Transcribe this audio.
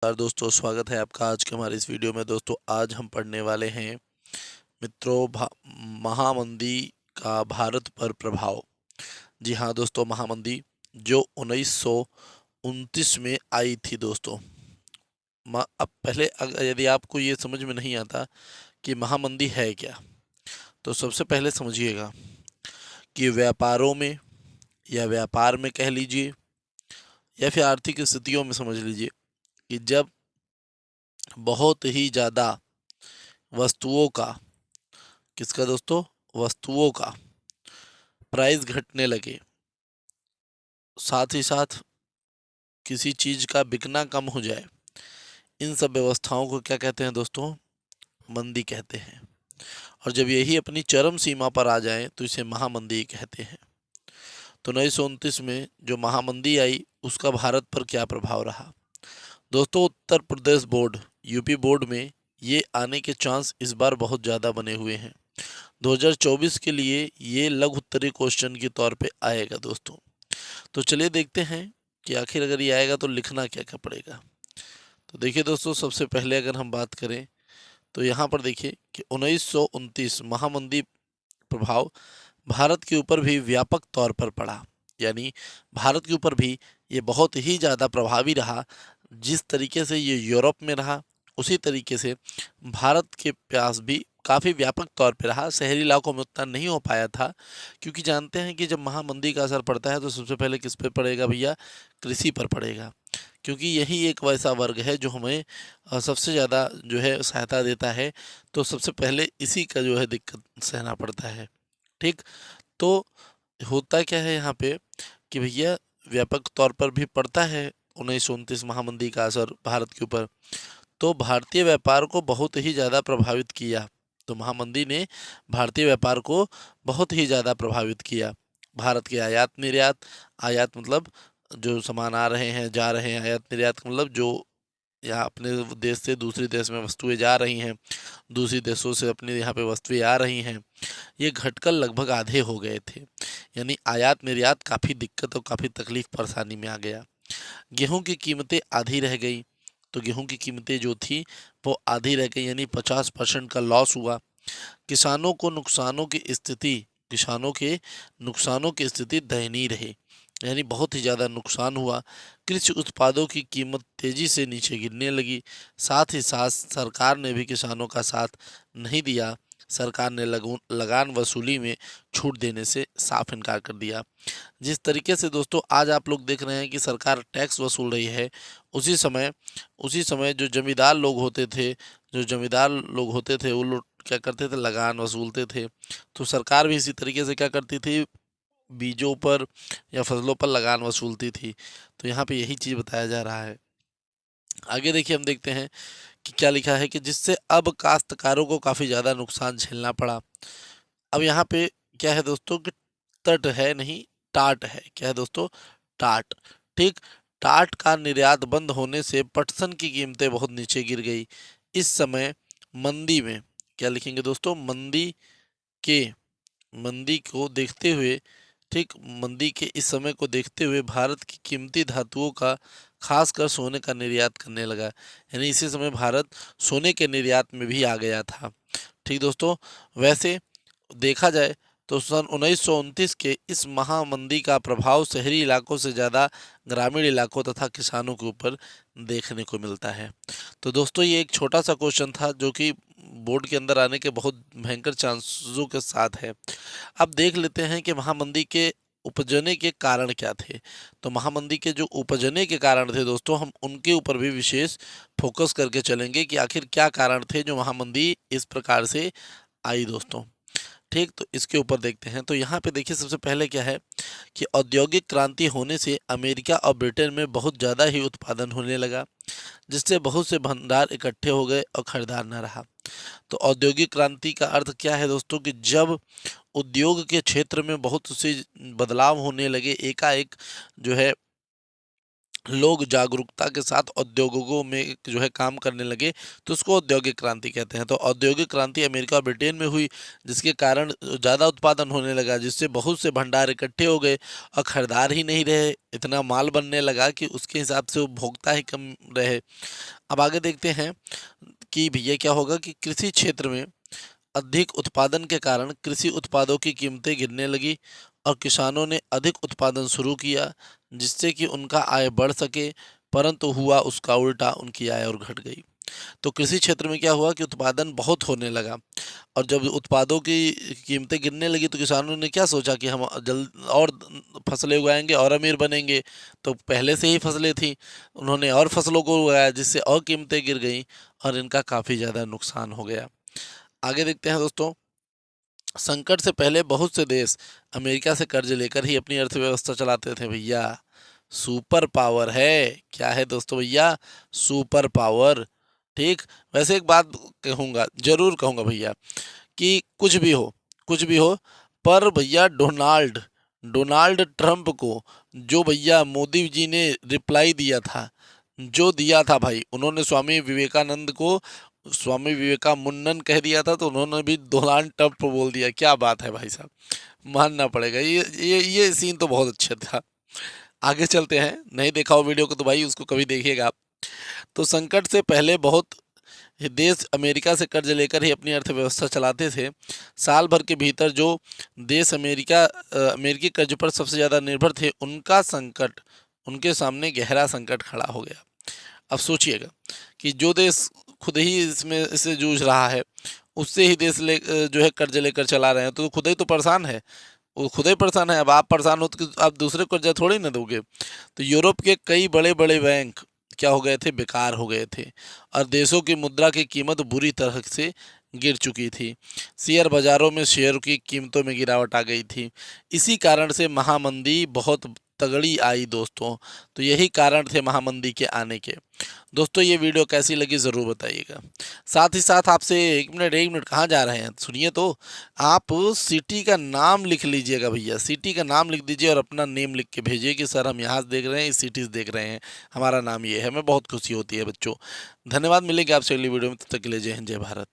नमस्कार दोस्तों, स्वागत है आपका आज के हमारे इस वीडियो में। दोस्तों आज हम पढ़ने वाले हैं मित्रों महामंदी का भारत पर प्रभाव। जी हाँ दोस्तों, महामंदी जो 1929 में आई थी दोस्तों। अब पहले यदि आपको ये समझ में नहीं आता कि महामंदी है क्या, तो सबसे पहले समझिएगा कि व्यापारों में या व्यापार में कह लीजिए या फिर आर्थिक स्थितियों में समझ लीजिए कि जब बहुत ही ज़्यादा वस्तुओं का, किसका दोस्तों, वस्तुओं का प्राइस घटने लगे, साथ ही साथ किसी चीज का बिकना कम हो जाए, इन सब व्यवस्थाओं को क्या कहते हैं दोस्तों? मंदी कहते हैं। और जब यही अपनी चरम सीमा पर आ जाए तो इसे महामंदी कहते हैं। तो 1929 में जो महामंदी आई उसका भारत पर क्या प्रभाव रहा दोस्तों? Uttar Pradesh board, UP board में ये आने के चांस इस बार बहुत ज़्यादा बने हुए हैं। 2024 के लिए ये लघु उत्तरीय क्वेश्चन के तौर पे आएगा दोस्तों। तो चलिए देखते हैं कि आखिर अगर ये आएगा तो लिखना क्या क्या पड़ेगा। तो देखिए दोस्तों, सबसे पहले अगर हम बात करें तो यहाँ पर देखिए कि 1929 महामंदी प्रभाव भारत के ऊपर भी व्यापक तौर पर पड़ा। यानी भारत के ऊपर भी ये बहुत ही ज़्यादा प्रभावी रहा। जिस तरीके से ये यूरोप में रहा उसी तरीके से भारत के पास भी काफ़ी व्यापक तौर पे रहा। शहरी इलाकों में उतना नहीं हो पाया था, क्योंकि जानते हैं कि जब महामंदी का असर पड़ता है तो सबसे पहले किस पे पड़ेगा भैया? कृषि पर पड़ेगा, क्योंकि यही एक वैसा वर्ग है जो हमें सबसे ज़्यादा जो है सहायता देता है। तो सबसे पहले इसी का जो है दिक्कत सहना पड़ता है। ठीक, तो होता क्या है यहाँ पे कि भैया व्यापक तौर पर भी पड़ता है 1929 महामंदी का असर भारत के ऊपर। तो भारतीय व्यापार को बहुत ही ज़्यादा प्रभावित किया। तो महामंदी ने भारतीय व्यापार को बहुत ही ज़्यादा प्रभावित किया। भारत के आयात निर्यात, आयात मतलब जो सामान आ रहे हैं जा रहे हैं, आयात निर्यात का मतलब जो यहाँ अपने देश से दूसरे देश में वस्तुएं जा रही हैं, दूसरी देशों से अपने यहाँ पे वस्तुएं आ रही हैं, ये घटकर लगभग आधे हो गए थे। यानी आयात निर्यात काफ़ी दिक्कत और काफ़ी तकलीफ परेशानी में आ गया। गेहूं की कीमतें आधी रह गई। तो गेहूं की कीमतें जो थी वो आधी रह गई, यानी 50% का लॉस हुआ। किसानों को नुकसानों की स्थिति किसानों के नुकसानों की स्थिति दयनीय रही, यानी बहुत ही ज़्यादा नुकसान हुआ। कृषि उत्पादों की कीमत तेज़ी से नीचे गिरने लगी। साथ ही साथ सरकार ने भी किसानों का साथ नहीं दिया। सरकार ने लगान वसूली में छूट देने से साफ इनकार कर दिया। जिस तरीके से दोस्तों आज आप लोग देख रहे हैं कि सरकार टैक्स वसूल रही है, उसी समय जो जमींदार लोग होते थे वो लोग क्या करते थे? लगान वसूलते थे। तो सरकार भी इसी तरीके से क्या करती थी? बीजों पर या फसलों पर लगान वसूलती थी। तो यहाँ पे यही चीज़ बताया जा रहा है। आगे देखिए, हम देखते हैं कि क्या लिखा है कि जिससे अब काश्तकारों को काफ़ी ज़्यादा नुकसान झेलना पड़ा। अब यहाँ पे क्या है दोस्तों कि तट है नहीं, टाट है। क्या है दोस्तों? टाट। ठीक, टाट का निर्यात बंद होने से पटसन की कीमतें बहुत नीचे गिर गई। इस समय मंदी में क्या लिखेंगे दोस्तों? के मंदी को देखते हुए, ठीक, मंदी के इस समय को देखते हुए भारत की कीमती धातुओं का, खासकर सोने का निर्यात करने लगा। यानी इसी समय भारत सोने के निर्यात में भी आ गया था। ठीक दोस्तों, वैसे देखा जाए तो सन 1929 के इस महामंदी का प्रभाव शहरी इलाकों से ज़्यादा ग्रामीण इलाकों तथा किसानों के ऊपर देखने को मिलता है। तो दोस्तों ये एक छोटा सा क्वेश्चन था जो कि बोर्ड के अंदर आने के बहुत भयंकर चांसों के साथ है। अब देख लेते हैं कि महामंदी के उपजने के कारण क्या थे। तो महामंदी के जो उपजने के कारण थे दोस्तों, हम उनके ऊपर भी विशेष फोकस करके चलेंगे कि आखिर क्या कारण थे जो महामंदी इस प्रकार से आई दोस्तों। ठीक, तो इसके ऊपर देखते हैं। तो यहाँ पे देखिए, सबसे पहले क्या है कि औद्योगिक क्रांति होने से अमेरिका और ब्रिटेन में बहुत ज़्यादा ही उत्पादन होने लगा, जिससे बहुत से भंडार इकट्ठे हो गए और खरीदार न रहा। तो औद्योगिक क्रांति का अर्थ क्या है दोस्तों? कि जब उद्योग के क्षेत्र में बहुत से बदलाव होने लगे, एकाएक जो है लोग जागरूकता के साथ उद्योगों में जो है काम करने लगे, तो उसको औद्योगिक क्रांति कहते हैं। तो औद्योगिक क्रांति अमेरिका और ब्रिटेन में हुई, जिसके कारण ज़्यादा उत्पादन होने लगा, जिससे बहुत से भंडार इकट्ठे हो गए और खरीदार ही नहीं रहे, इतना माल बनने लगा कि उसके हिसाब से उपभोक्ता ही कम रहे। अब आगे देखते हैं कि भैया क्या होगा कि कृषि क्षेत्र में अधिक उत्पादन के कारण कृषि उत्पादों की कीमतें गिरने लगी और किसानों ने अधिक उत्पादन शुरू किया, जिससे कि उनका आय बढ़ सके, परंतु हुआ उसका उल्टा, उनकी आय और घट गई। तो कृषि क्षेत्र में क्या हुआ कि उत्पादन बहुत होने लगा, और जब उत्पादों की कीमतें गिरने लगी तो किसानों ने क्या सोचा कि हम जल्द और फसलें उगाएंगे और अमीर बनेंगे। तो पहले से ही फसलें थी, उन्होंने और फसलों को उगाया, जिससे और कीमतें गिर गई और इनका काफ़ी ज़्यादा नुकसान हो गया। आगे देखते हैं दोस्तों, संकट से पहले बहुत से देश अमेरिका से कर्ज लेकर ही अपनी अर्थव्यवस्था चलाते थे भैया। सुपर पावर है, क्या है दोस्तों भैया? Super power. ठीक। वैसे एक बात कहूँगा, जरूर कहूँगा भैया, कि कुछ भी हो, पर भैया डोनाल्ड डोनाल्ड ट्रंप को जो भैया मोदी जी ने रिप्लाई दिया था, जो दिया था भाई, उन्होंने स्वामी विवेकानंद को स्वामी विवेकामुन्नन कह दिया था, तो उन्होंने भी डोनाल्ड ट्रंप बोल दिया। क्या बात है भाई साहब, मानना पड़ेगा। ये सीन तो बहुत अच्छा था। आगे चलते हैं, नहीं देखा हो वीडियो को तो भाई उसको कभी देखिएगा आप। तो संकट से पहले बहुत देश अमेरिका से कर्ज लेकर ही अपनी अर्थव्यवस्था चलाते थे। साल भर के भीतर जो देश अमेरिकी कर्ज पर सबसे ज़्यादा निर्भर थे, उनका संकट, उनके सामने गहरा संकट खड़ा हो गया। अब सोचिएगा कि जो देश खुद ही इसमें इससे जूझ रहा है, उससे ही देश जो है कर्ज लेकर चला रहे हैं, तो खुद ही तो परेशान है, वो खुद ही परेशान है। अब आप परेशान हो तो आप दूसरे को कर्जा थोड़ी ना दोगे। तो यूरोप के कई बड़े बड़े बैंक क्या हो गए थे? बेकार हो गए थे, और देशों की मुद्रा की कीमत बुरी तरह से गिर चुकी थी। शेयर बाजारों में शेयर की कीमतों में गिरावट आ गई थी। इसी कारण से महामंदी बहुत तगड़ी आई दोस्तों। तो यही कारण थे महामंदी के आने के। दोस्तों ये वीडियो कैसी लगी ज़रूर बताइएगा। साथ ही साथ आपसे एक मिनट कहाँ जा रहे हैं, सुनिए तो। आप सिटी का नाम लिख लीजिएगा भैया, सिटी का नाम लिख दीजिए और अपना नेम लिख के भेजिए कि सर हम यहाँ से देख रहे हैं, इस सिटी से देख रहे हैं, हमारा नाम ये है। हमें बहुत खुशी होती है बच्चों। धन्यवाद, मिलेंगे आपसे अगली वीडियो में, तब तक के लिए जय हिंद, जय भारत।